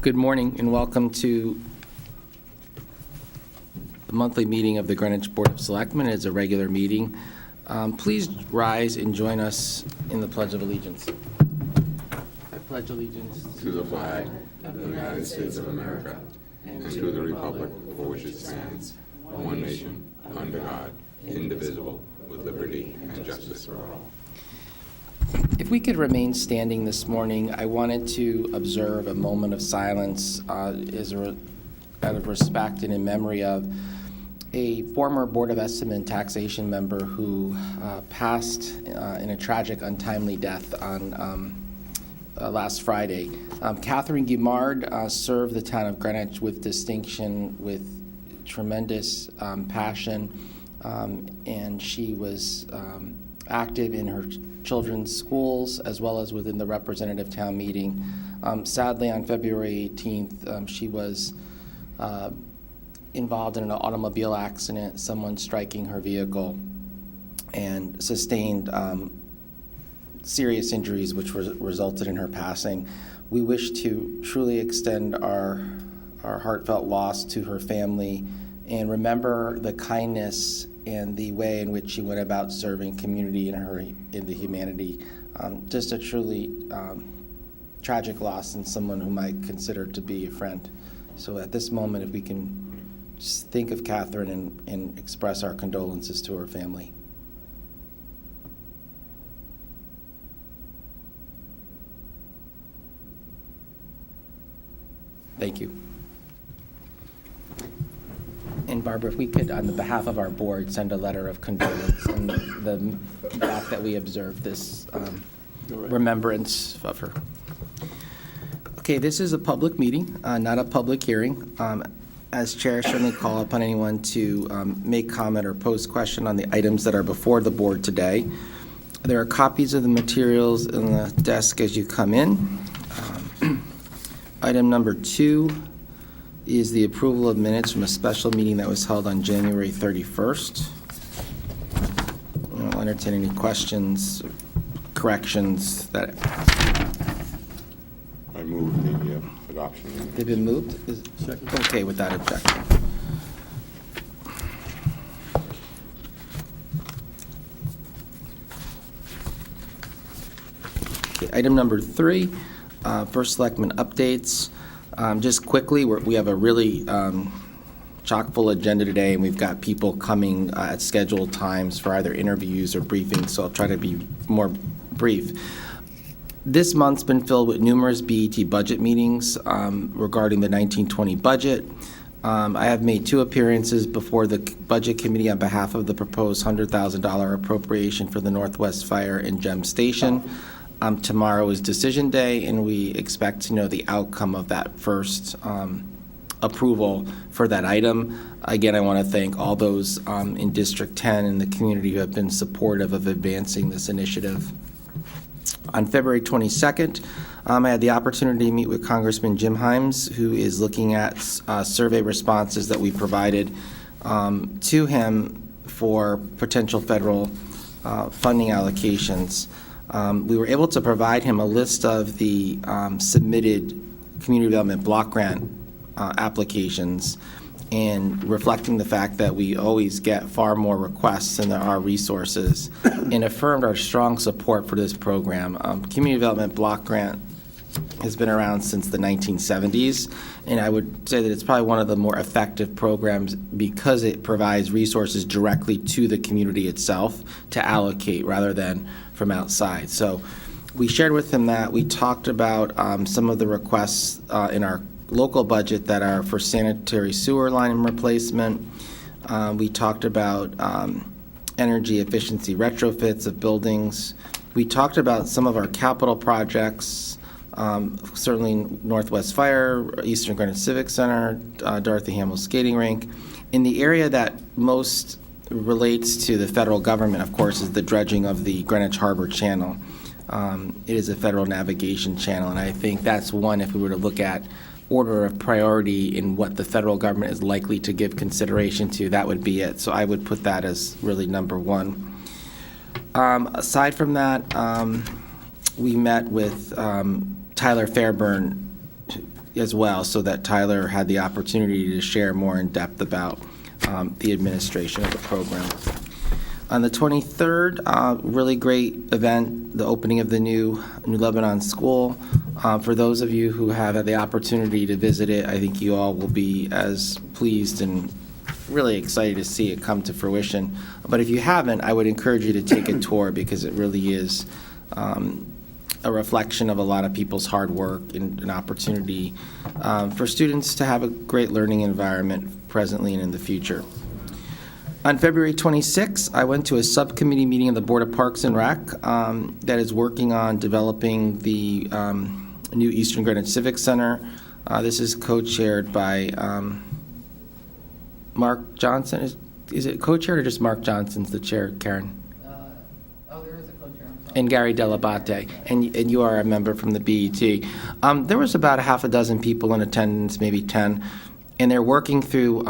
Good morning and welcome to the monthly meeting of the Greenwich Board of Selectmen. It's a regular meeting. Please rise and join us in the Pledge of Allegiance. I pledge allegiance to the flag of the United States of America and to the republic for which it stands, one nation, under God, indivisible, with liberty and justice for all. If we could remain standing this morning, I wanted to observe a moment of silence out of respect and in memory of a former Board of Estimate and Taxation member who passed in a tragic, untimely death on last Friday. Catherine Guimard served the town of Greenwich with distinction, with tremendous passion, and she was active in her children's schools as well as within the representative town meeting. Sadly, on February 18th, she was involved in an automobile accident, someone striking her vehicle, and sustained serious injuries which resulted in her passing. We wish to truly extend our heartfelt loss to her family and remember the kindness and the way in which she went about serving community in the humanity. Just a truly tragic loss and someone whom I consider to be a friend. So at this moment, if we can just think of Catherine and express our condolences to her family. Thank you. And Barbara, if we could, on the behalf of our board, send a letter of condolence and the fact that we observed this remembrance of her. Okay, this is a public meeting, not a public hearing. As chair, I certainly call upon anyone to make comment or pose question on the items that are before the board today. There are copies of the materials in the desk as you come in. Item number 2 is the approval of minutes from a special meeting that was held on January 31st. I'll entertain any questions, corrections that. I move the adoption. They've been moved? Is okay without objection. Okay, item number 3, first Selectmen updates. Just quickly, we have a really chock-full agenda today, and we've got people coming at scheduled times for either interviews or briefings, so I'll try to be more brief. This month's been filled with numerous BET budget meetings regarding the 1920 budget. I have made 2 appearances before the Budget Committee on behalf of the proposed $100,000 appropriation for the Northwest Fire and Gem Station. Tomorrow is decision day, and we expect to know the outcome of that first approval for that item. Again, I want to thank all those in District 10 and the community who have been supportive of advancing this initiative. On February 22nd, I had the opportunity to meet with Congressman Jim Himes, who is looking at survey responses that we provided to him for potential federal funding allocations. We were able to provide him a list of the submitted community development block grant applications, and reflecting the fact that we always get far more requests than there are resources, and affirmed our strong support for this program. Community development block grant has been around since the 1970s, and I would say that it's probably one of the more effective programs because it provides resources directly to the community itself to allocate rather than from outside. So we shared with him that. We talked about some of the requests in our local budget that are for sanitary sewer line replacement. We talked about energy efficiency retrofits of buildings. We talked about some of our capital projects, certainly Northwest Fire, Eastern Greenwich Civic Center, Dorothy Hamill Skating Rink. In the area that most relates to the federal government, of course, is the dredging of the Greenwich Harbor Channel. It is a federal navigation channel, and I think that's one, if we were to look at order of priority in what the federal government is likely to give consideration to, that would be it. So I would put that as really number 1. Aside from that, we met with Tyler Fairburn, as well, so that Tyler had the opportunity to share more in depth about the administration of the program. On the 23rd, really great event, the opening of the new Lebanon School. For those of you who have had the opportunity to visit it, I think you all will be as pleased and really excited to see it come to fruition. But if you haven't, I would encourage you to take a tour, because it really is a reflection of a lot of people's hard work and an opportunity for students to have a great learning environment presently and in the future. On February 26th, I went to a subcommittee meeting of the Board of Parks and Rec that is working on developing the new Eastern Greenwich Civic Center. This is co-chaired by Mark Johnson. Is it co-chaired or just Mark Johnson's the chair, Karen? There is a co-chair. And Gary Delabate, and you are a member from the BET. There was about a half a dozen people in attendance, maybe 10, and they're working through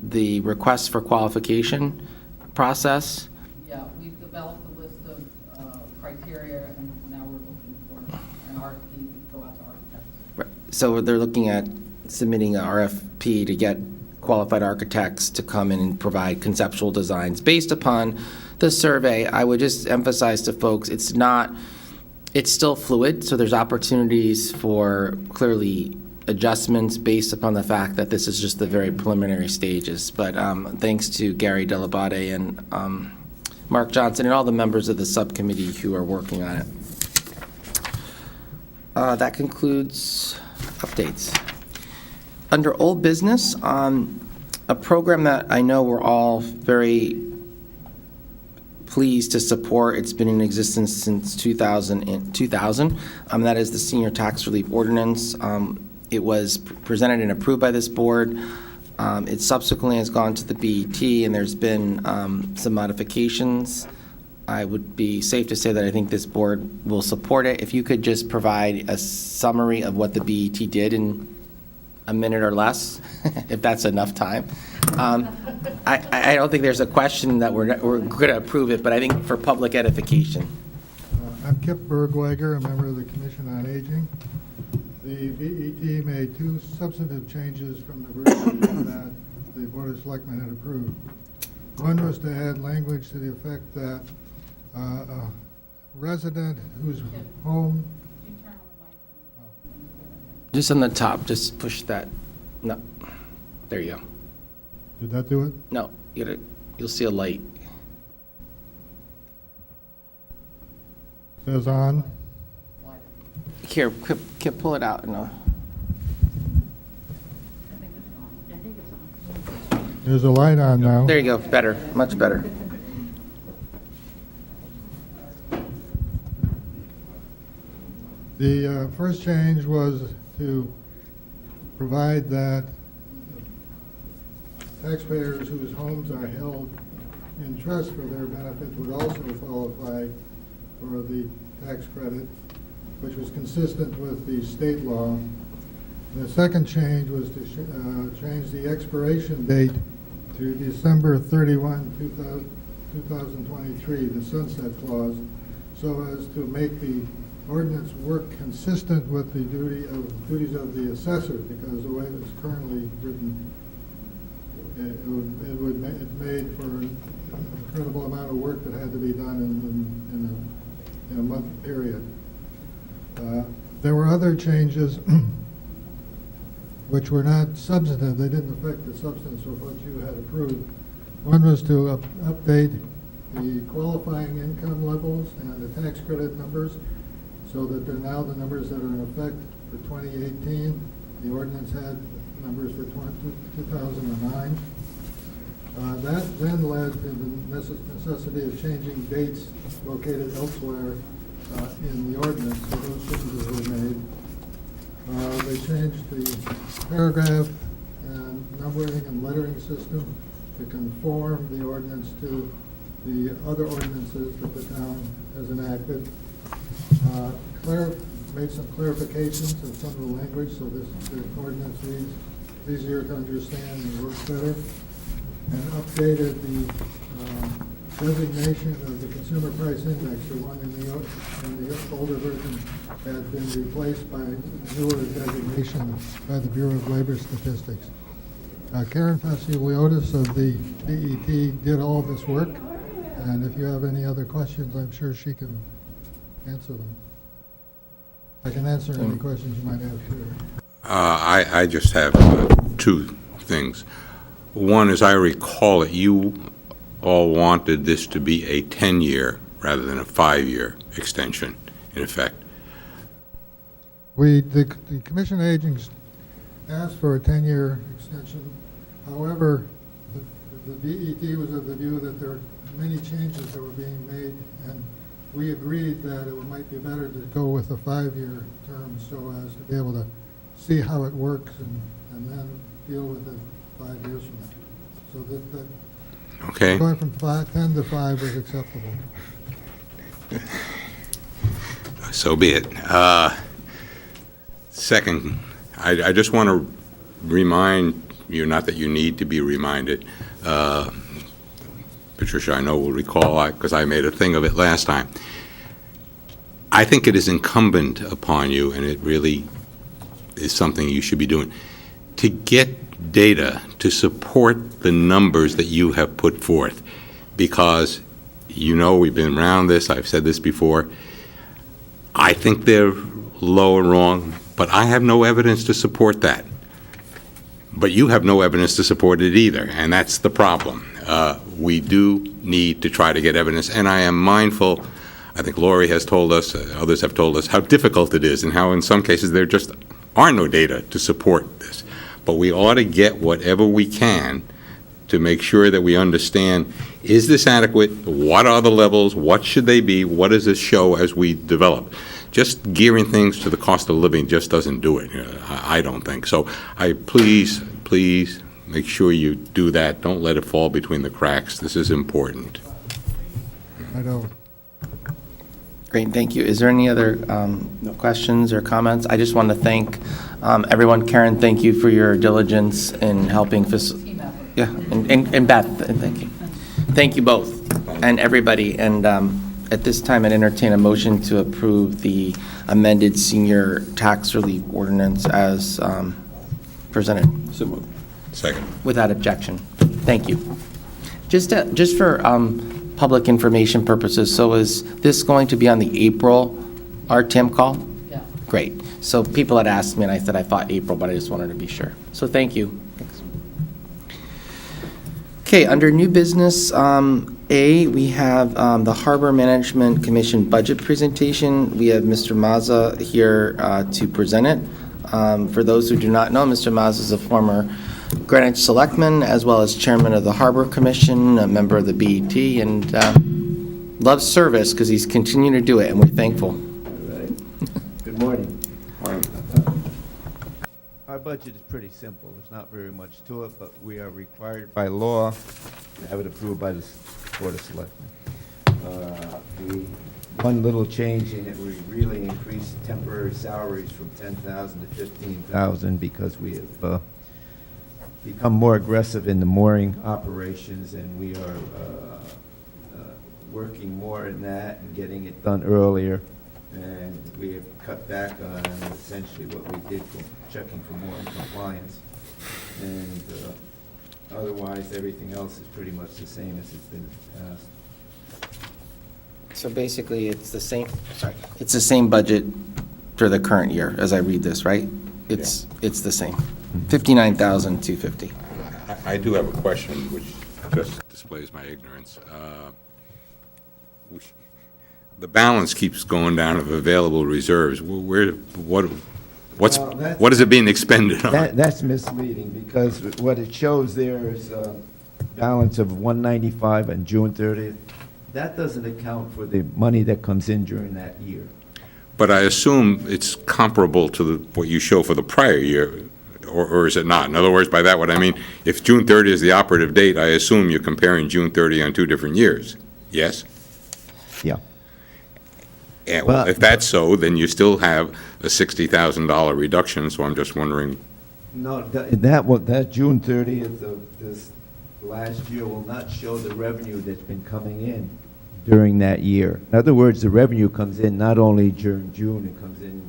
the request for qualification process. Yeah, we've developed a list of criteria, and now we're looking for an RFP to go out to architects. So they're looking at submitting an RFP to get qualified architects to come in and provide conceptual designs based upon the survey. I would just emphasize to folks, it's still fluid, so there's opportunities for clearly adjustments based upon the fact that this is just the very preliminary stages. But thanks to Gary Delabate and Mark Johnson and all the members of the subcommittee who are working on it. That concludes updates. Under old business, a program that I know we're all very pleased to support. It's been in existence since 2000. That is the Senior Tax Relief Ordinance. It was presented and approved by this board. It subsequently has gone to the BET, and there's been some modifications. I would be safe to say that I think this board will support it. If you could just provide a summary of what the BET did in a minute or less, if that's enough time. I don't think there's a question that we're going to approve it, but I think for public edification. I'm Kip Bergweiger, a member of the Commission on Aging. The BET made two substantive changes from the version that the Board of Selectmen had approved. One was to add language to the effect that a resident whose home... Just on the top, just push that. No, there you go. Did that do it? No, you'll see a light. Says on. Here, Kip, pull it out. No. There's a light on now. There you go. Better, much better. The first change was to provide that taxpayers whose homes are held in trust for their benefit would also qualify for the tax credit, which was consistent with the state law. The second change was to change the expiration date to December 31, 2023, the sunset clause, so as to make the ordinance work consistent with the duties of the assessor, because the way it's currently written, it made for an incredible amount of work that had to be done in a month period. There were other changes which were not substantive. They didn't affect the substance of what you had approved. One was to update the qualifying income levels and the tax credit numbers, so that they're now the numbers that are in effect for 2018. The ordinance had numbers for 2009. That then led to the necessity of changing dates located elsewhere in the ordinance, so those changes were made. They changed the paragraph and numbering and lettering system to conform the ordinance to the other ordinances that the town has enacted. Made some clarifications of some of the language, so the ordinance reads easier to understand and works better, and updated the designation of the Consumer Price Index, the one in the older version, has been replaced by newer designation by the Bureau of Labor Statistics. Karen Faciuliotis of the BET did all this work, and if you have any other questions, I'm sure she can answer them. I can answer any questions you might have too. I just have two things. One, as I recall it, you all wanted this to be a 10-year rather than a 5-year extension, in effect. The commission agents asked for a 10-year extension. However, the BET was of the view that there were many changes that were being made, and we agreed that it might be better to go with a 5-year term so as to be able to see how it works and then deal with it 5 years from now. So that Okay. going from 10 to 5 was acceptable. So be it. Second, I just want to remind you, not that you need to be reminded, Patricia, I know will recall, because I made a thing of it last time. I think it is incumbent upon you, and it really is something you should be doing, to get data to support the numbers that you have put forth. Because, you know, we've been around this, I've said this before, I think they're low or wrong, but I have no evidence to support that. But you have no evidence to support it either, and that's the problem. We do need to try to get evidence, and I am mindful, I think Lori has told us, others have told us, how difficult it is and how in some cases there just are no data to support this. But we ought to get whatever we can to make sure that we understand, is this adequate? What are the levels? What should they be? What does this show as we develop? Just gearing things to the cost of living just doesn't do it. I don't think. So please make sure you do that. Don't let it fall between the cracks. This is important. I know. Great, thank you. Is there any other questions or comments? I just want to thank everyone. Karen, thank you for your diligence in helping. Team effort. Yeah, and Beth, and thank you. Thank you both, and everybody. And at this time, I'd entertain a motion to approve the amended senior tax relief ordinance as presented. So moved. Second. Without objection. Thank you. Just for public information purposes, so is this going to be on the April RTIM call? Yeah. Great. So people had asked me, and I said I thought April, but I just wanted to be sure. So thank you. Thanks. Okay, under new business, A, we have the Harbor Management Commission budget presentation. We have Mr. Mazza here to present it. For those who do not know, Mr. Mazza is a former Greenwich Selectman, as well as Chairman of the Harbor Commission, a member of the BET, and loves service because he's continuing to do it, and we're thankful. Good morning. Our budget is pretty simple. There's not very much to it, but we are required by law to have it approved by the Board of Selectmen. The one little change in it, we really increased temporary salaries from 10,000 to 15,000 because we have become more aggressive in the mooring operations, and we are working more in that and getting it done earlier. And we have cut back on essentially what we did for checking for mooring compliance. And otherwise, everything else is pretty much the same as it's been in the past. So basically, it's the same, sorry, it's the same budget for the current year, as I read this, right? It's the same, $59,250. I do have a question which just displays my ignorance. The balance keeps going down of available reserves. What is it being expended on? That's misleading, because what it shows there is a balance of 195 on June 30th. That doesn't account for the money that comes in during that year. But I assume it's comparable to what you show for the prior year, or is it not? In other words, by that what I mean, if June 30 is the operative date, I assume you're comparing June 30 on 2 different years, yes? Yeah. And well, if that's so, then you still have a $60,000 reduction, so I'm just wondering. No, that June 30th of this last year will not show the revenue that's been coming in during that year. In other words, the revenue comes in not only during June, it comes in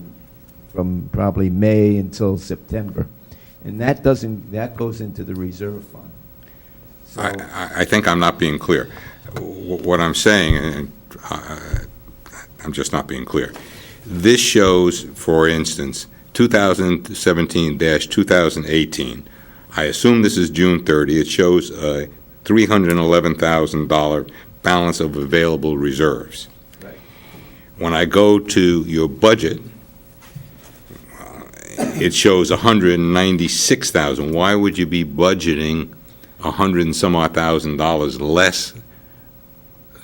from probably May until September. And that goes into the reserve fund. So, I think I'm not being clear. What I'm saying, and I'm just not being clear. This shows, for instance, 2017-2018. I assume this is June 30. It shows a $311,000 balance of available reserves. right. When I go to your budget, it shows $196,000. Why would you be budgeting $100 and some odd thousand less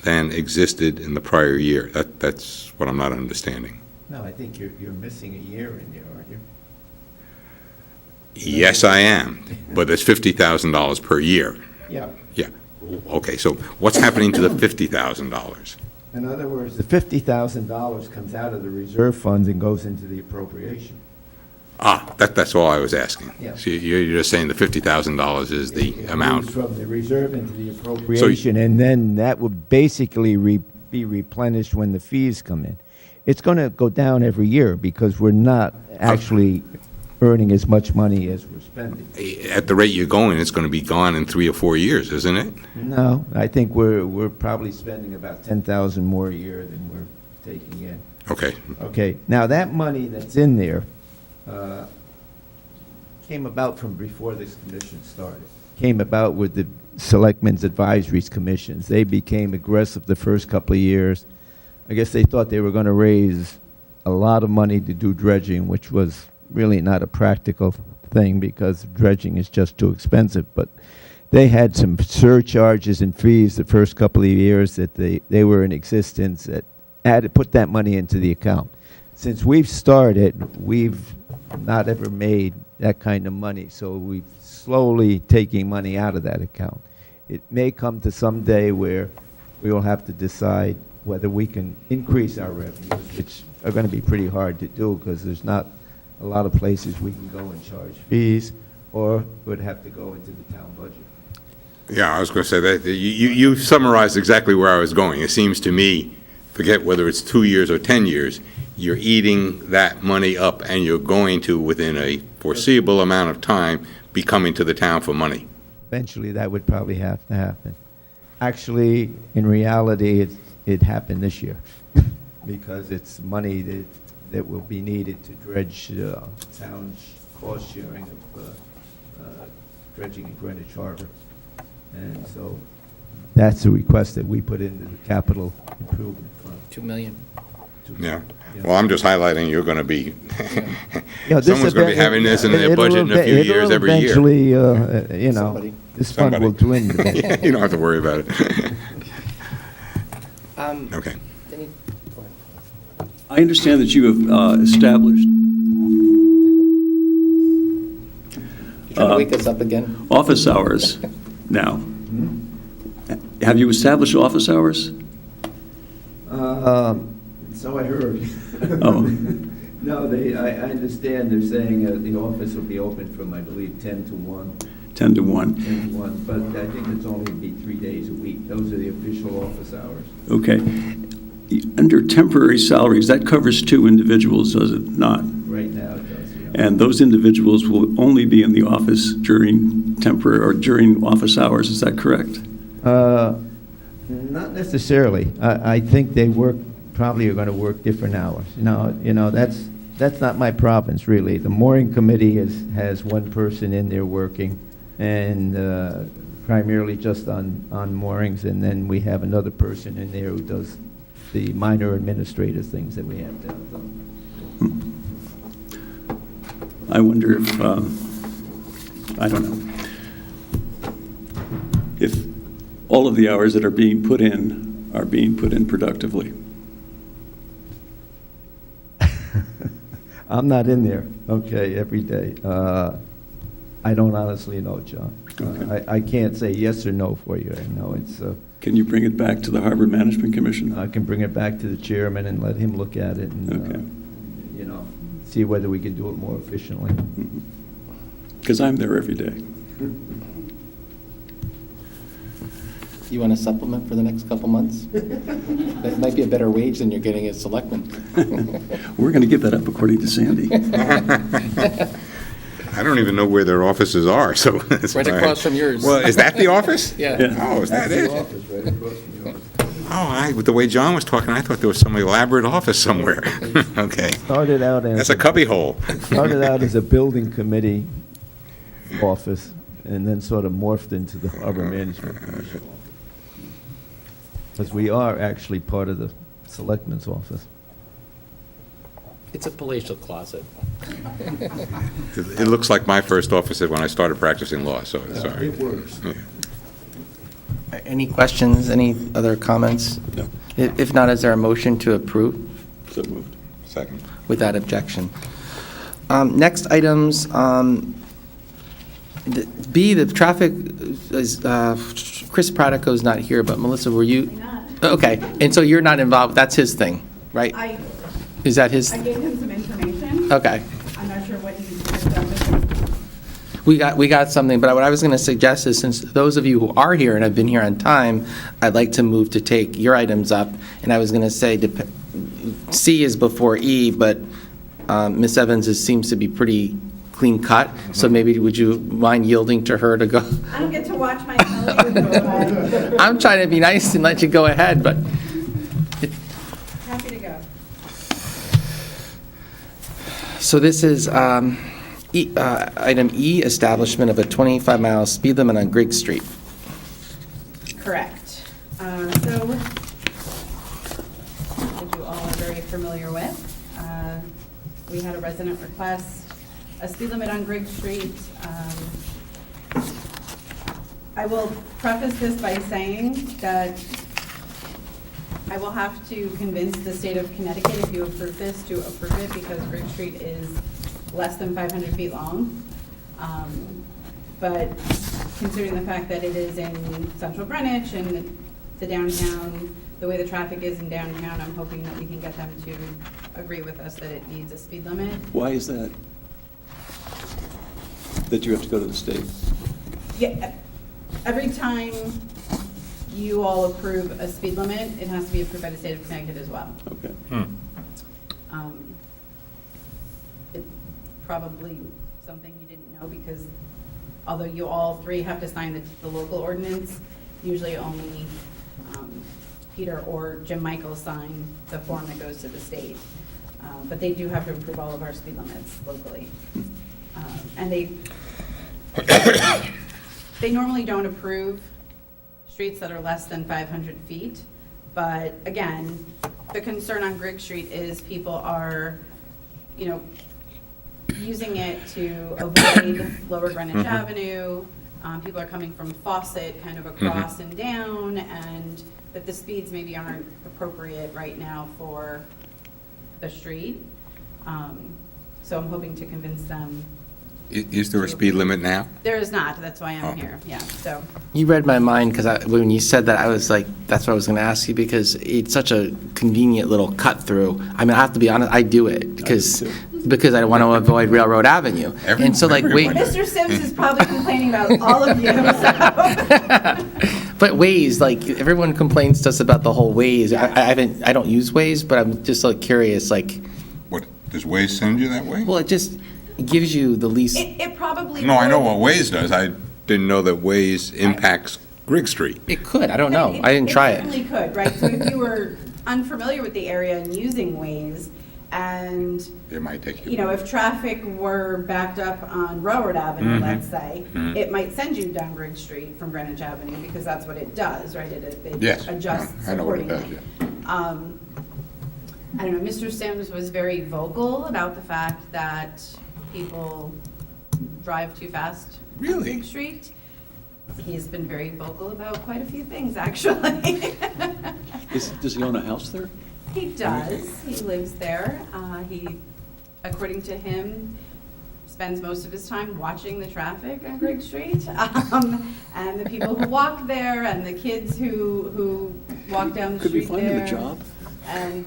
than existed in the prior year? That's what I'm not understanding. No, I think you're missing a year in there, aren't you? Yes, I am, but it's $50,000 per year. Yeah. Yeah. Okay, so what's happening to the $50,000? In other words, the $50,000 comes out of the reserve funds and goes into the appropriation. That's all I was asking. Yeah. So you're just saying the $50,000 is the It amount. moves from the reserve into the appropriation, and then that would basically be replenished when the fees come in. It's going to go down every year because we're not actually earning as much money as we're spending. At the rate you're going, it's going to be gone in 3 or 4 years, isn't it? No, I think we're probably spending about 10,000 more a year than we're taking in. Okay. Okay, now that money that's in there came about from before this commission started. Came about with the Selectmen's Advisories Commissions. They became aggressive the first couple of years. I guess they thought they were going to raise a lot of money to do dredging, which was really not a practical thing because dredging is just too expensive. But they had some surcharges and fees the first couple of years that they were in existence that put that money into the account. Since we've started, we've not ever made that kind of money, so we've slowly taking money out of that account. It may come to some day where we will have to decide whether we can increase our revenues, which are going to be pretty hard to do because there's not a lot of places we can go and charge fees, or would have to go into the town budget. Yeah, I was going to say that you summarized exactly where I was going. It seems to me, forget whether it's 2 years or 10 years, you're eating that money up and you're going to, within a foreseeable amount of time, be coming to the town for money. Eventually, that would probably have to happen. Actually, in reality, it happened this year because it's money that will be needed to dredge town cost sharing of dredging in Greenwich Harbor. And so that's a request that we put into the capital improvement fund. $2 million. Yeah. Well, I'm just highlighting you're going to be, Yeah, someone's going to be having this in their budget in a few years every year. Eventually, Somebody. this fund Somebody. will dwindle. You don't have to worry about it. Okay. Denny, go ahead. I understand that you have established You trying to wake us up again? office hours now. Have you established office hours? So I heard. Oh. No, I understand they're saying the office will be open from, I believe, 10 to 1. 10 to 1. 10 to 1, but I think it's only be 3 days a week. Those are the official office hours. Okay. Under temporary salaries, that covers 2 individuals, does it not? Right now it does, yeah. And those individuals will only be in the office during temporary or during office hours, is that correct? Not necessarily. I think they probably are going to work different hours. That's not my province, really. The mooring committee has one person in there working, and primarily just on moorings, and then we have another person in there who does the minor administrative things that we have to have done. I wonder if, I don't know, if all of the hours that are being put in productively. I'm not in there, okay, every day. I don't honestly know, John. I can't say yes or no for you. I know it's. Can you bring it back to the Harbor Management Commission? I can bring it back to the chairman and let him look at it and, Okay. see whether we can do it more efficiently. Because I'm there every day. You want a supplement for the next couple months? That might be a better wage than you're getting as selectman. We're going to give that up according to Sandy. I don't even know where their offices are, so. it's Right fine. across from yours. Well, is that the office? Yeah. Oh, is that it? Office right across from yours. Oh, with the way John was talking, I thought there was some elaborate office somewhere. Okay. Started out as. That's a cubby hole. Started out as a building committee office, and then sort of morphed into the Harbor Management Commission. Because we are actually part of the Selectmen's office. It's a palatial closet. It looks like my first office when I started practicing law, so it's all right. It works. Yeah. Any questions, any other comments? No. If not, is there a motion to approve So moved. Second. without objection? Next items, B, the traffic is, Chris Pratico's not here, but Melissa, were you? I'm not. Okay, and so you're not involved, that's his thing, right? Is that his? I gave him some information. Okay. I'm not sure what he has done with it. We got something, but what I was going to suggest is, since those of you who are here and have been here on time, I'd like to move to take your items up, and I was going to say, C is before E, but Ms. Evans seems to be pretty clean cut, so maybe would you mind yielding to her to go? I don't get to watch my television. I'm trying to be nice and let you go ahead, but Happy to go. so this is item E, establishment of a 25-mile speed limit on Grigg Street. Correct. So, as you all are very familiar with, we had a resident request a speed limit on Grigg Street. I will preface this by saying that I will have to convince the state of Connecticut, if you approve this, to approve it, because Grigg Street is less than 500 feet long. But considering the fact that it is in central Greenwich and the downtown, the way the traffic is in downtown, I'm hoping that we can get them to agree with us that it needs a speed limit. Why is that? That you have to go to the state? Yeah, every time you all approve a speed limit, it has to be approved by the state of Connecticut as well. Okay. It's probably something you didn't know, because although you all three have to sign the local ordinance, usually only Peter or Jim Michaels sign the form that goes to the state. But they do have to approve all of our speed limits locally. And they normally don't approve streets that are less than 500 feet. But again, the concern on Grigg Street is people are, using it to avoid Lower Greenwich Avenue. People are coming from Fawcett kind of across and down, and that the speeds maybe aren't appropriate right now for the street. So I'm hoping to convince them. Is there a speed limit now? There is not, that's why I'm Oh. here, yeah, so. You read my mind, because when you said that, I was like, that's what I was going to ask you, because it's such a convenient little cut through. I mean, I have to be honest, I do it because I want to avoid Railroad Avenue. And so like, wait. Mr. Sims is probably complaining about all of you, so. But Waze, like, everyone complains to us about the whole Waze. I don't use Waze, but I'm just like curious, like, What, does Waze send you that way? well, it just gives you the least. It probably. No, I know would. what Waze does. I didn't know that Waze impacts Grigg Street. It could, I don't know. I didn't try It certainly it. could, right? So if you were unfamiliar with the area and using Waze, and, It might take you. if traffic were backed up on Railroad Avenue, let's say, it might send you down Grigg Street from Greenwich Avenue, because that's what it does, right? It Yes, adjusts I know what it does, accordingly. I don't know, Mr. Sims was very vocal about the fact that people drive too fast on Really? Grigg Street. He's been very vocal about quite a few things, actually. Does he own a house there? He does. He lives there. He, according to him, spends most of his time watching the traffic on Grigg Street. And the people who walk there, and the kids who walk down the Could we street there. find him a job? And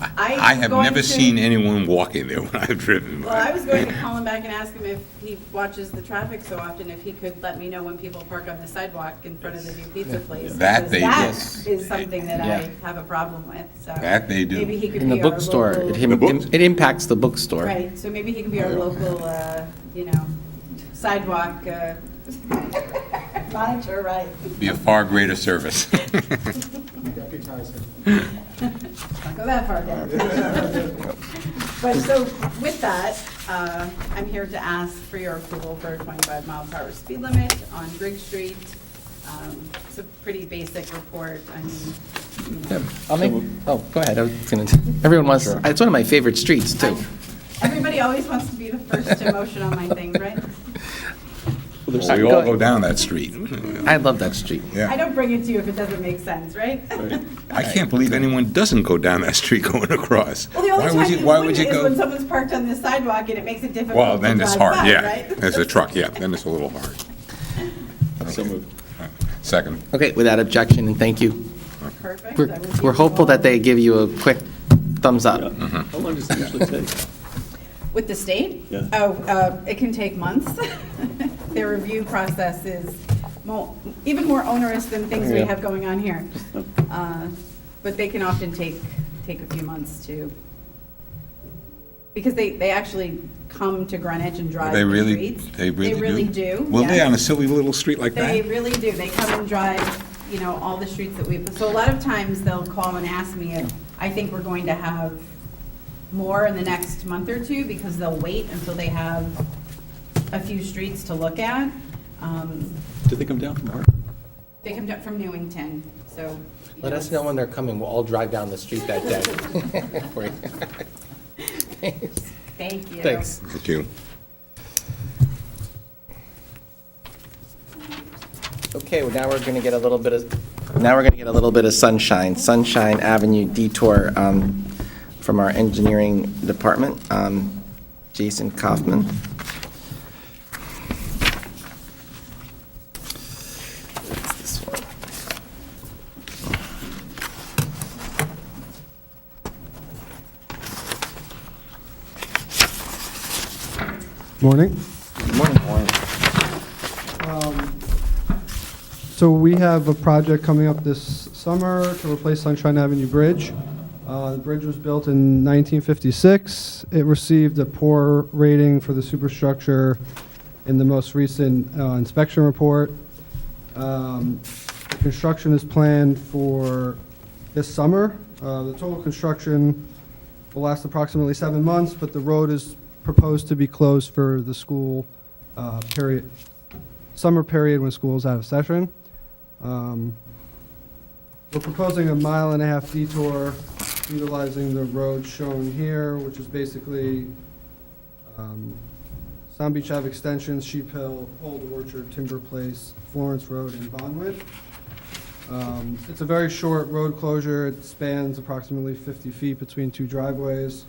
I was have going never to- seen anyone walking there when I've driven Well, I by. was going to call him back and ask him if he watches the traffic so often, if he could let me know when people park on the sidewalk in front of the new pizza place. That because they that do. is something that Yeah. I have a problem with, so. That they do. Maybe he could In the be our bookstore, local. it impacts the bookstore. Right, so maybe he can be our local, you know, sidewalk monitor, right? Be a far greater service. Deputize him. Don't go that far down. But so with that, I'm here to ask for your approval for a 25 mile per hour speed limit on Bridge Street. It's a pretty basic report. I mean, you know. I'll make, oh, go ahead. I was gonna, everyone wants, it's one of my favorite streets, too. Everybody always wants to be the first to motion on my things, right? We all go down that street. I love that street. I Yeah. don't bring it to you if it doesn't make sense, right? I can't believe anyone doesn't go down that street going across. Well, the only time you Why would wouldn't you is when go? someone's parked on the sidewalk and it makes it difficult Well, to then it's drive hard, by, yeah. right? As a truck, yeah, then it's a little hard. So moved. Second. Okay, without objection, and thank you. Perfect. We're I will keep we're you hopeful all- that they give you a quick thumbs up. How long does it usually take? With the state? Yeah. Oh, it can take months. Their review process is even more onerous than things we Yeah. have going on here. But they can often take a few months to, because they actually come to Greenwich and drive They the really, streets. they really do? do. Will they yes. on a silly little street like They that? really do. They come and drive, you know, all the streets that we've, so a lot of times they'll call and ask me if I think we're going to have more in the next month or two, because they'll wait until they have a few streets to look at. Did they come down from Hartford? They come down from Newington, so. you Let us it's- know when they're coming. We'll all drive down the street that day. For you. Thank you. Thanks. Thank you. Okay, well, now we're going to get a little bit of sunshine. Sunshine Avenue detour from our engineering department. Jason Kaufman. It's this one. Morning. Good morning. So we have a project coming up this summer to replace Sunshine Avenue Bridge. The bridge was built in 1956. It received a poor rating for the superstructure in the most recent inspection report. The construction is planned for this summer. The total construction will last approximately 7 months, but the road is proposed to be closed for the school period, summer period when school is out of session. We're proposing a 1.5 mile detour utilizing the road shown here, which is basically Sound Beach Ave Extension, Sheep Hill, Old Orchard, Timber Place, Florence Road, and Bonwit. It's a very short road closure. It spans approximately 50 feet between two driveways.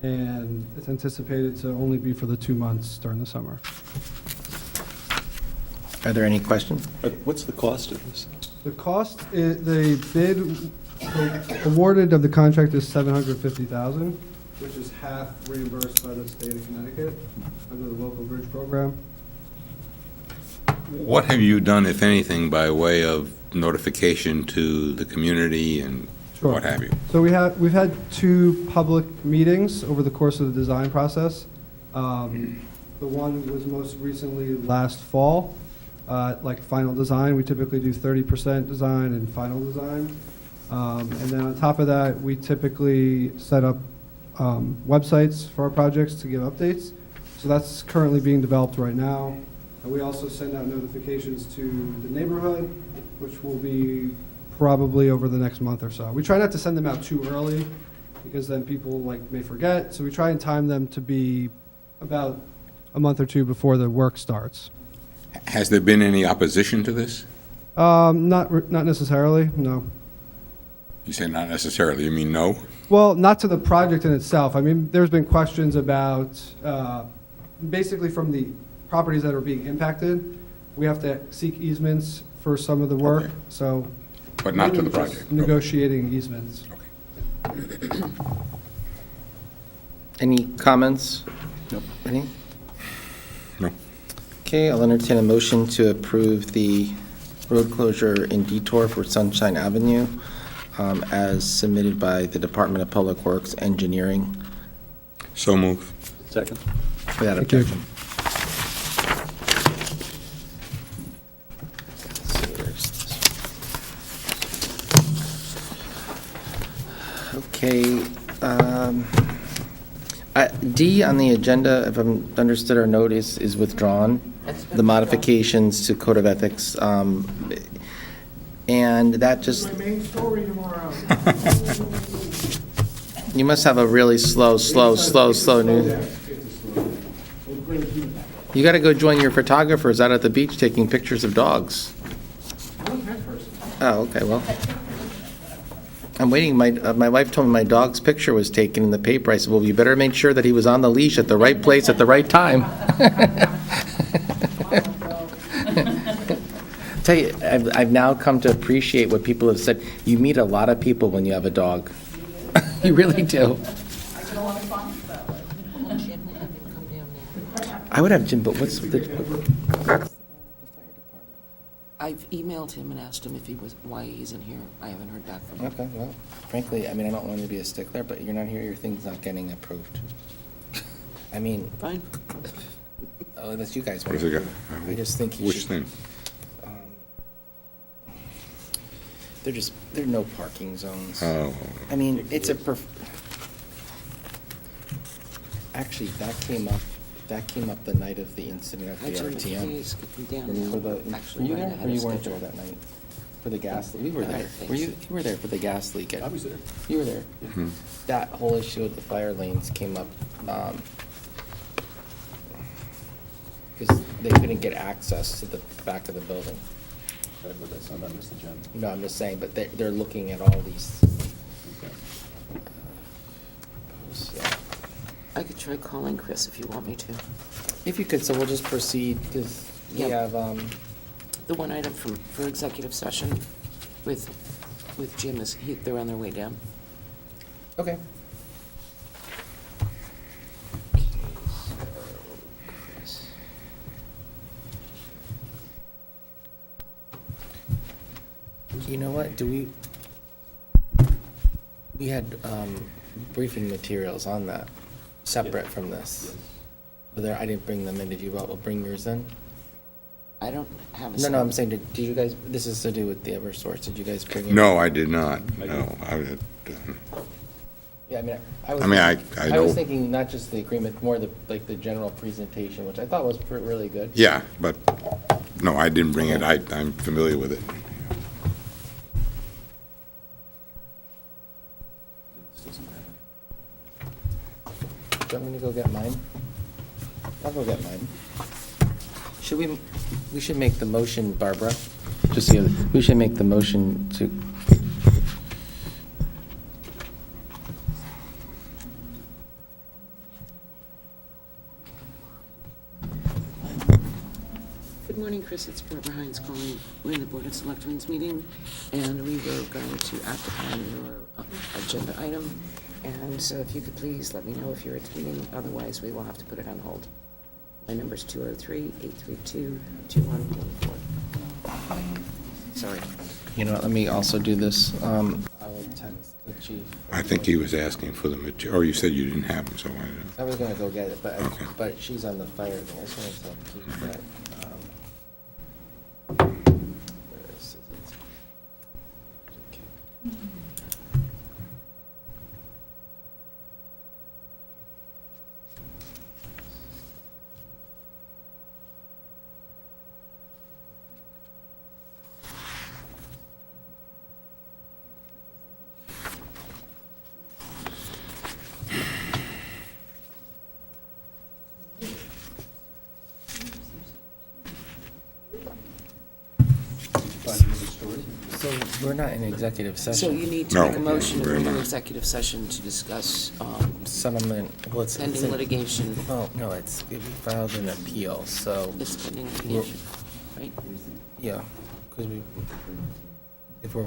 And it's anticipated to only be for the 2 months during the summer. Are there any questions? What's the cost of this? The cost, the bid awarded of the contract is $750,000, which is half reimbursed by the state of Connecticut under the local bridge program. What have you done, if anything, by way of notification to the community and Sure. what have you? So we've had 2 public meetings over the course of the design process. The one was most recently last fall, like final design. We typically do 30% design and final design. And then on top of that, we typically set up websites for our projects to give updates. So that's currently being developed right now. And we also send out notifications to the neighborhood, which will be probably over the next month or so. We try not to send them out too early, because then people may forget. So we try and time them to be about a month or 2 before the work starts. Has there been any opposition to this? Not necessarily, no. You say not necessarily, you mean no? Well, not to the project in itself. I mean, there's been questions about, basically from the properties that are being impacted, we have to seek easements for some of the work, Okay. so. But not to the really just project? Okay. Negotiating easements. Okay. Any comments? Nope. Any? No. Okay, I'll entertain a motion to approve the road closure and detour for Sunshine Avenue as submitted by the Department of Public Works Engineering. So move. Second. Without Thank you. objection. Let's see, where's this? Okay, D on the agenda, if I've understood our note, is withdrawn. The modifications to Code of Ethics, and that just. My main story tomorrow. You must have a really slow news. You gotta go join your photographers out at the beach taking pictures of dogs. Oh, okay, well. I'm waiting, my wife told me my dog's picture was taken in the paper. I said, well, you better make sure that he was on the leash at the right place at the right time. Tell you, I've now come to appreciate what people have said. You meet a lot of people when you have a dog. You really do. I get a lot of fun that way. I would have Jim, but what's the, I've emailed him and asked him if he was, why he's in here. I haven't heard back from him. okay, well, frankly, I mean, I don't want to be a stickler, but you're not here, your thing's not getting approved. I mean, Fine. oh, that's you guys. Where's it go? I just think you Which should. thing? There are no parking zones. Oh, I mean, it's a actually, that came up the night of the incident at the Actually, RTM. he's skipping down Remember now. the, Actually, were you right there, ahead or of you weren't schedule. there that night? For the gas, we were I there. think Were you, so. you were there for the gas leak? I was there. You were there. mhm. That whole issue with the fire lanes came up, because they couldn't get access to the back of the building. But that's not on this agenda. No, I'm just saying, but they're looking at all these. Yeah. I could try calling Chris if you want me to. If you could, so we'll just proceed, because we Yep. have, The one item for executive session with Jim is, they're on their way down. okay. You know what, we had briefing materials on that, separate from this. But I didn't bring them in, did you, we'll bring yours in? I don't have a. No, I'm saying, did you guys, this is to do with the Eversource, did you guys bring in? No, I did not, no. Yeah, I mean, I was. I mean, I I know- was thinking not just the agreement, more like the general presentation, which I thought was really good. Yeah, but, no, I didn't bring it, I'm familiar with it. This doesn't matter. Do you want me to go get mine? I'll go get mine. We should make the motion, Barbara, just the other, we should make the motion to. Good morning, Chris. It's Barbara Hines calling. We're in the Board of Selectmen's meeting, and we were going to act upon your agenda item. And so if you could please let me know if you're at the meeting, otherwise we will have to put it on hold. My number's 203-832-2114. Sorry. You know what, let me also do this. I will text the chief. I think he was asking for the material, or you said you didn't have them, so I I was gonna go get it, Okay. but she's on the fire thing. I just wanted to tell Keith that. Where is it? Okay. So we're not in executive session. So you need to No, make a motion to we're go into not. executive session to discuss Settlement, well, it's. pending litigation. Well, no, we filed an appeal, so, It's pending litigation, right? yeah, because we, if we're,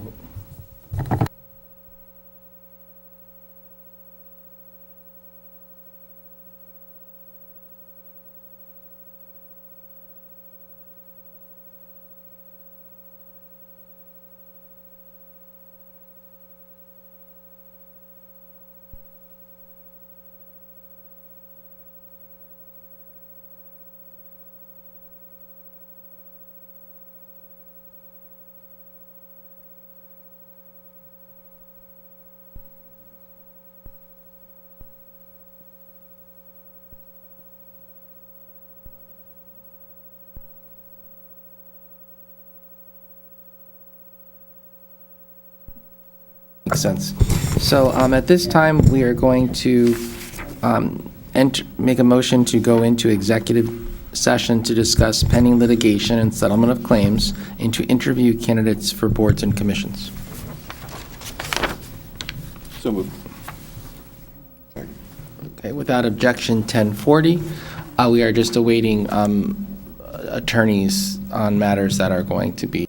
makes sense. So at this time, we are going to make a motion to go into executive session to discuss pending litigation and settlement of claims and to interview candidates for boards and commissions. So moved. Okay, without objection, 10:40. We are just awaiting attorneys on matters that are going to be.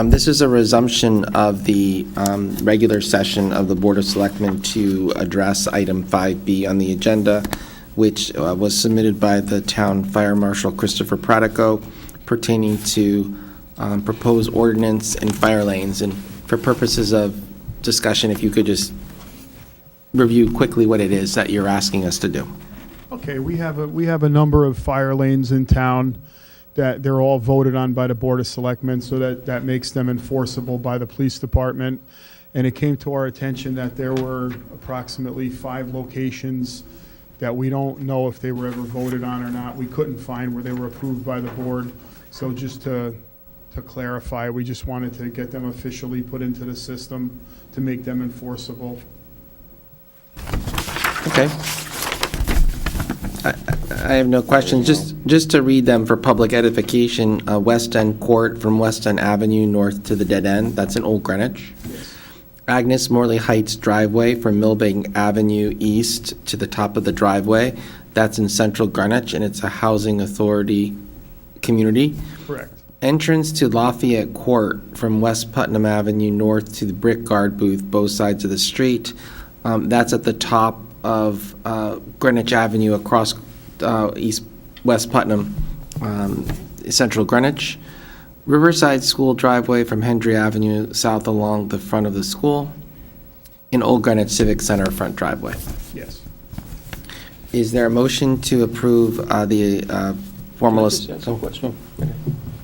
This is a resumption of the regular session of the Board of Selectmen to address item 5B on the agenda, which was submitted by the Town Fire Marshal Christopher Pratico pertaining to proposed ordinance and fire lanes. And for purposes of discussion, if you could just review quickly what it is that you're asking us to do. Okay, we have a number of fire lanes in town that they're all voted on by the Board of Selectmen, so that makes them enforceable by the police department. And it came to our attention that there were approximately 5 locations that we don't know if they were ever voted on or not. We couldn't find where they were approved by the board. So just to clarify, we just wanted to get them officially put into the system to make them enforceable. Okay. I have no questions. Just to read them for public edification, West End Court from West End Avenue north to the dead end, that's in Old Greenwich. Yes. Agnes Morley Heights driveway from Millbank Avenue east to the top of the driveway, that's in Central Greenwich, and it's a housing authority community. Correct. Entrance to Lafayette Court from West Putnam Avenue north to the Brick Guard booth, both sides of the street. That's at the top of Greenwich Avenue across West Putnam, Central Greenwich. Riverside School driveway from Hendry Avenue south along the front of the school. In Old Greenwich Civic Center front driveway. Yes. Is there a motion to approve the formal? Can I just ask a question?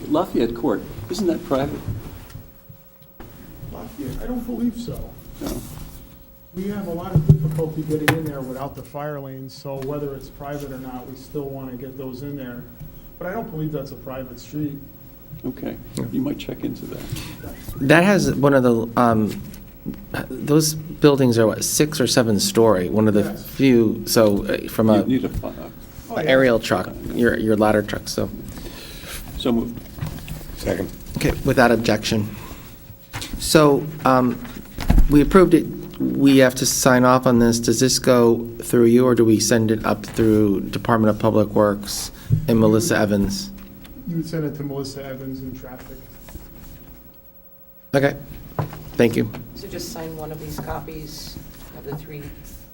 Lafayette Court, isn't that private? Lafayette, I don't believe so. No. We have a lot of difficulty getting in there without the fire lanes, so whether it's private or not, we still want to get those in there. But I don't believe that's a private street. Okay, you might check into that. That has one of the, those buildings are what, 6 or 7 story, one of the Yes. few, so from You a need a, Oh, yeah. aerial truck, your ladder truck, so. so moved. Second. Okay, without objection. So, we approved it, we have to sign off on this. Does this go through you, or do we send it up through Department of Public Works and Melissa Evans? You would send it to Melissa Evans in traffic. Okay, thank you. So just sign one of these copies, have the 3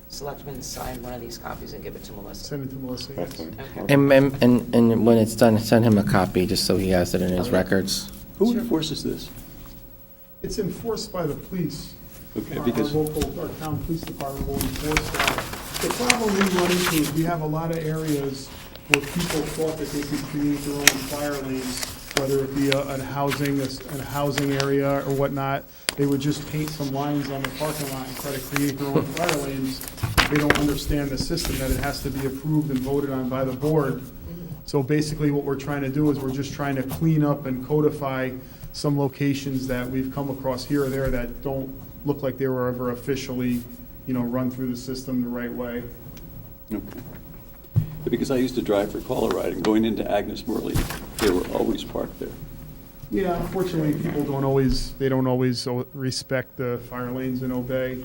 selectmen sign one of these copies and give it to Melissa. Send it to Melissa, yes. Okay. And when it's done, send him a copy, just so he has it in his Okay. records. Who Sure. enforces this? It's enforced by the police. Okay, Our because, town police department will enforce that. The problem we run into is we have a lot of areas where people thought that they could create their own fire lanes, whether it be a housing area or whatnot. They would just paint some lines on the parking lot and try to create their own fire lanes. They don't understand the system, that it has to be approved and voted on by the board. So basically what we're trying to do is we're just trying to clean up and codify some locations that we've come across here or there that don't look like they were ever officially, run through the system the right way. okay. Because I used to drive for Colorado, and going into Agnes Morley, they were always parked there. Yeah, unfortunately, people don't always respect the fire lanes and obey,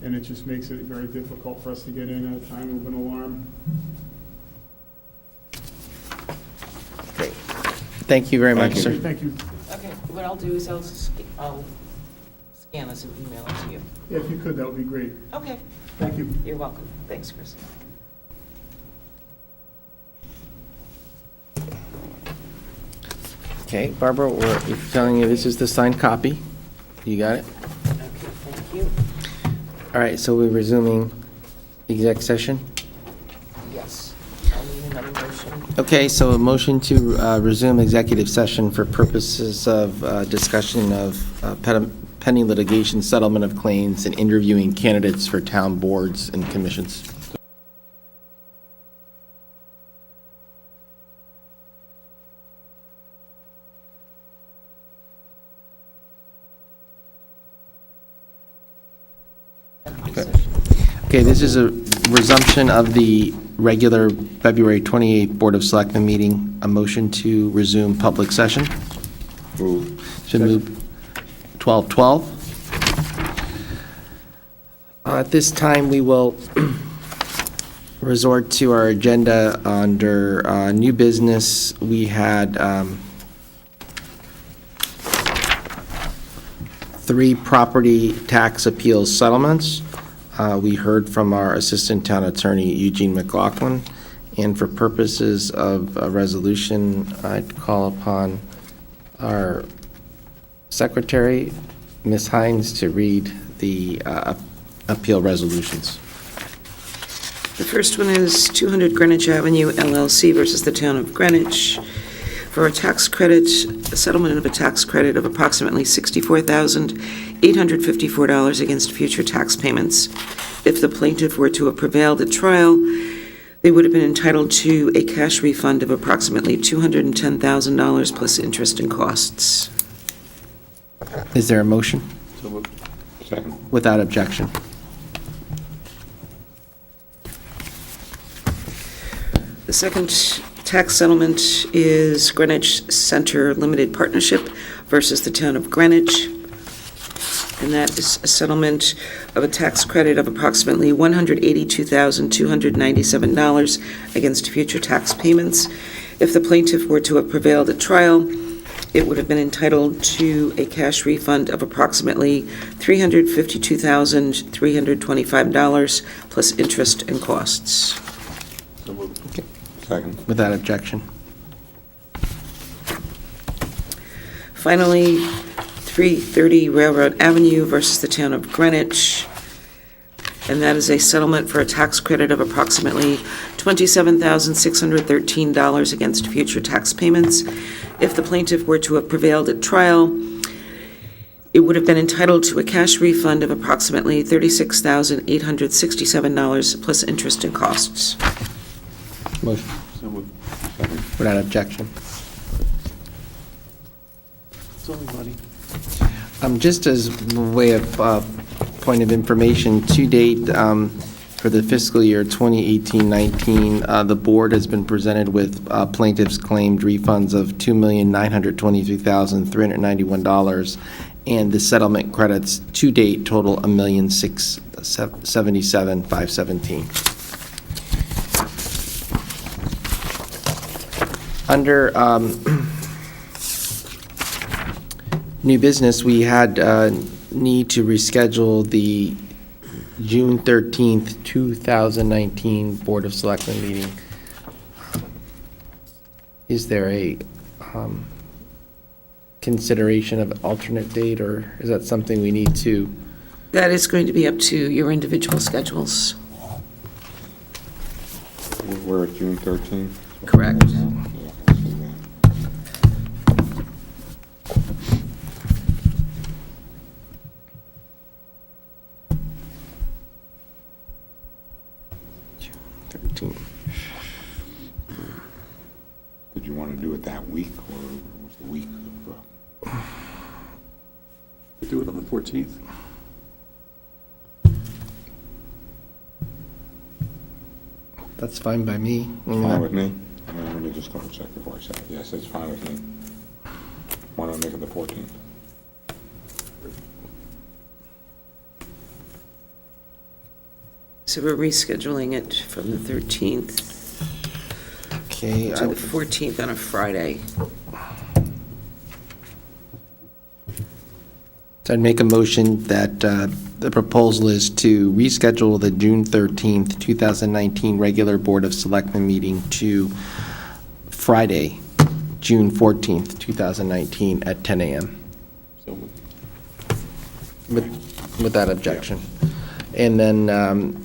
and it just makes it very difficult for us to get in at a time of an alarm. Great. Thank you very much, sir. Thank you. Okay, what I'll do is I'll scan this and email it to you. Yeah, if you could, that would be great. Okay, Thank you. you're welcome. Thanks, Chris. Okay, Barbara, we're telling you this is the signed copy. You got it? Okay, thank you. All right, so we're resuming exec session. Okay, so a motion to resume executive session for purposes of discussion of pending litigation, settlement of claims, and interviewing candidates for town boards and commissions. Okay, this is a resumption of the regular February 28th Board of Selectmen meeting. A motion to resume public session. Should move 12:12. At this time, we will resort to our agenda under new business. We had 3 property tax appeals settlements. We heard from our Assistant Town Attorney, Eugene McLaughlin, and for purposes of a resolution, I'd call upon our Secretary, Ms. Hines, to read the appeal resolutions. The first one is 200 Greenwich Avenue LLC versus the Town of Greenwich for a tax credit, a settlement of a tax credit of approximately $64,854 against future tax payments. If the plaintiff were to have prevailed at trial, they would have been entitled to a cash refund of approximately $210,000 plus interest and costs. Is there a motion? So moved. Second. Without objection. The second tax settlement is Greenwich Center Limited Partnership versus the Town of Greenwich. And that is a settlement of a tax credit of approximately $182,297 against future tax payments. If the plaintiff were to have prevailed at trial, it would have been entitled to a cash refund of approximately $352,325 plus interest and costs. So moved. Second. Without objection. Finally, 330 Railroad Avenue versus the Town of Greenwich, and that is a settlement for a tax credit of approximately $27,613 against future tax payments. If the plaintiff were to have prevailed at trial, it would have been entitled to a cash refund of approximately $36,867 plus interest and costs. Motion. So moved. Second. Without objection. It's only money. Just as a way of point of information, to date, for the fiscal year 2018-19, the board has been presented with plaintiffs' claimed refunds of $2,923,391, and the settlement credits to date total $1,677,517. Under new business, we had need to reschedule the June 13th, 2019 Board of Selectmen meeting. Is there a consideration of alternate date, or is that something we need to? That is going to be up to your individual schedules. We're at June 13th? Correct. Yeah, I see that. June 13th. Did you want to do it that week, or was the week of... We do it on the 14th. That's fine by me. Fine with me? Let me just double check before I say it. Yes, it's fine with me. Why don't we make it the 14th? So we're rescheduling it from the 13th Okay. to the 14th on a Friday. So I'd make a motion that the proposal is to reschedule the June 13th, 2019 regular Board of Selectmen meeting to Friday, June 14th, 2019 at 10 a.m. So moved. Without objection. And then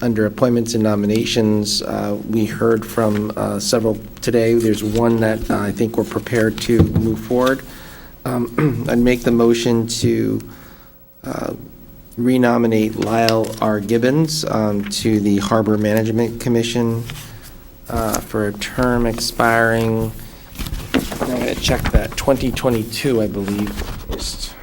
under appointments and nominations, we heard from several today. There's one that I think we're prepared to move forward. I'd make the motion to renominate Lyle R. Gibbons to the Harbor Management Commission for a term expiring, I'm going to check that, 2022, I believe. First.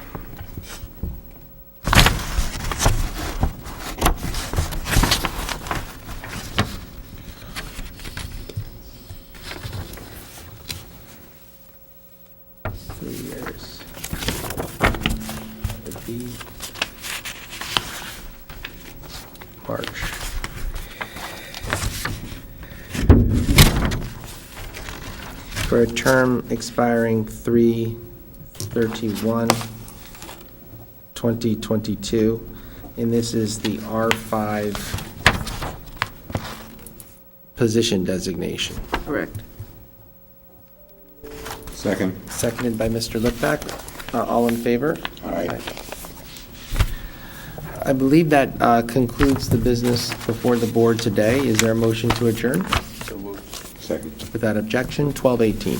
Would be March. For a term expiring 3/31/2022, and this is the R5 position designation. Correct. Second. Seconded by Mr. Litvak. All in favor? Aye. I believe that concludes the business before the board today. Is there a motion to adjourn? So moved. Second. Without objection, 12:18.